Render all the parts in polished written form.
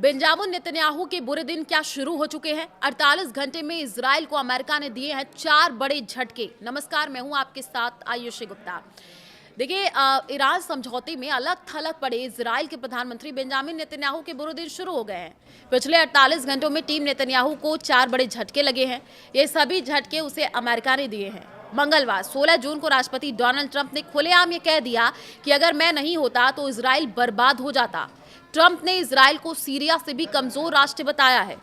Benjamin Netanyahu के बुरे दिन क्या शुरू हो चुके हैं। 48 घंटे में इजराइल को अमेरिका ने दिए हैं 4 बड़े झटके। नमस्कार, मैं हूं आपके साथ आयुषी गुप्ता। देखिए, ईरान समझौते में अलग थलग पड़े इजराइल के प्रधानमंत्री बेंजामिन नेतन्याहू के बुरे दिन शुरू हो गए हैं। पिछले 48 घंटों में टीम नेतन्याहू को 4 बड़े झटके लगे हैं। ये सभी झटके उसे अमेरिका ने दिए हैं। मंगलवार 16 जून को राष्ट्रपति डोनाल्ड ट्रंप ने खुलेआम ये कह दिया कि अगर मैं नहीं होता तो इजराइल बर्बाद हो जाता। ट्रंप ने इजराइल को सीरिया से भी कमजोर राष्ट्र बताया है।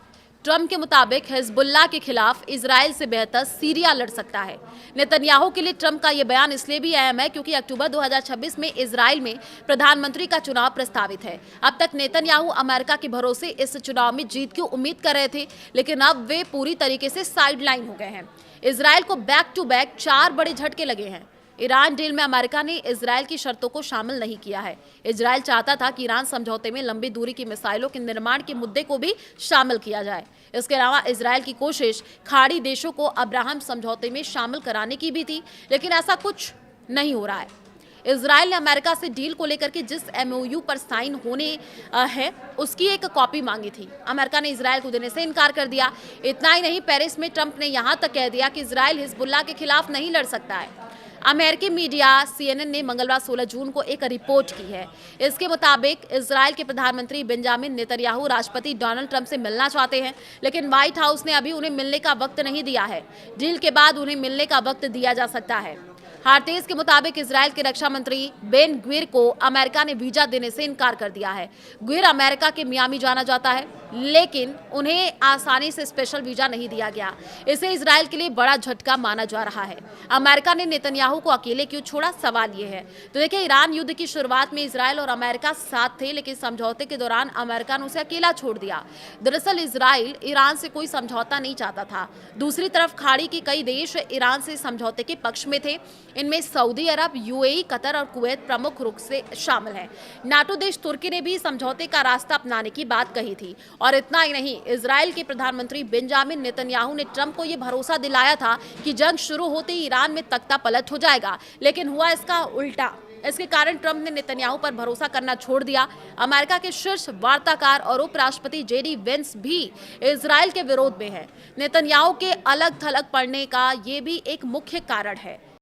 ट्रंप के मुताबिक हिजबुल्लाह के खिलाफ इजराइल से बेहतर सीरिया लड़ सकता है। नेतन्याहू के लिए ट्रंप का यह बयान इसलिए भी अहम है क्योंकि अक्टूबर 2026 में इजराइल में प्रधानमंत्री का चुनाव प्रस्तावित है। अब तक नेतन्याहू अमेरिका के भरोसे इस चुनाव में जीत की उम्मीद कर रहे थे, लेकिन अब वे पूरी तरीके से साइडलाइन हो गए हैं। इजराइल को बैक टू बैक 4 बड़े झटके लगे हैं। ईरान डील में अमेरिका ने इजराइल की शर्तों को शामिल नहीं किया है। इजराइल चाहता था कि ईरान समझौते में लंबी दूरी की मिसाइलों के निर्माण के मुद्दे को भी शामिल किया जाए। इसके अलावा इजराइल की कोशिश खाड़ी देशों को अब्राहम समझौते में शामिल कराने की भी थी, लेकिन ऐसा कुछ नहीं हो रहा है। इजराइल ने अमेरिका से डील को लेकर के जिस एमओयू पर साइन होने है उसकी एक कॉपी मांगी थी। अमेरिका ने इजराइल को देने से इनकार कर दिया। इतना ही नहीं, पेरिस में ट्रंप ने यहां तक कह दिया कि इजराइल हिजबुल्लाह के खिलाफ नहीं लड़ सकता है। अमेरिकी मीडिया CNN ने मंगलवार 16 जून को एक रिपोर्ट की है। इसके मुताबिक इजराइल के प्रधानमंत्री बेंजामिन नेतन्याहू राष्ट्रपति डोनाल्ड ट्रंप से मिलना चाहते हैं, लेकिन व्हाइट हाउस ने अभी उन्हें मिलने का वक्त नहीं दिया है। डील के बाद उन्हें मिलने का वक्त दिया जा सकता है। हार्तेज के मुताबिक इजराइल के रक्षा मंत्री बेन ग्विर को अमेरिका ने वीजा देने से इनकार कर दिया है। ग्विर अमेरिका के मियामी जाना जाता है, लेकिन उन्हें आसानी से स्पेशल वीजा नहीं दिया गया। इसे इजराइल के लिए बड़ा झटका माना जा रहा है। अमेरिका ने नेतन्याहू को अकेले क्यों छोड़ा, सवाल ये है। तो देखिए, ईरान युद्ध की शुरुआत में इजराइल और अमेरिका साथ थे, लेकिन समझौते के दौरान अमेरिका ने उसे अकेला छोड़ दिया। दरअसल इजराइल ईरान से कोई समझौता नहीं चाहता था। दूसरी तरफ खाड़ी के कई देश ईरान से समझौते के पक्ष में थे। इनमें सऊदी अरब, UAE, कतर और कुवैत प्रमुख रूप से शामिल हैं। नाटो देश तुर्की ने भी समझौते का रास्ता अपनाने की बात कही थी। और इतना ही नहीं, इजराइल के प्रधानमंत्री बेंजामिन नेतन्याहू ने ट्रंप को यह भरोसा दिलाया था कि जंग शुरू होते ही ईरान में तख्ता पलट हो जाएगा, लेकिन हुआ इसका उल्टा। इसके कारण ट्रंप ने नेतन्याहू पर भरोसा करना छोड़ दिया। अमेरिका के शीर्ष वार्ताकार और उपराष्ट्रपति JD वेंस भी इजराइल के विरोध में है। नेतन्याहू के अलग थलग पड़ने का ये भी एक मुख्य कारण है।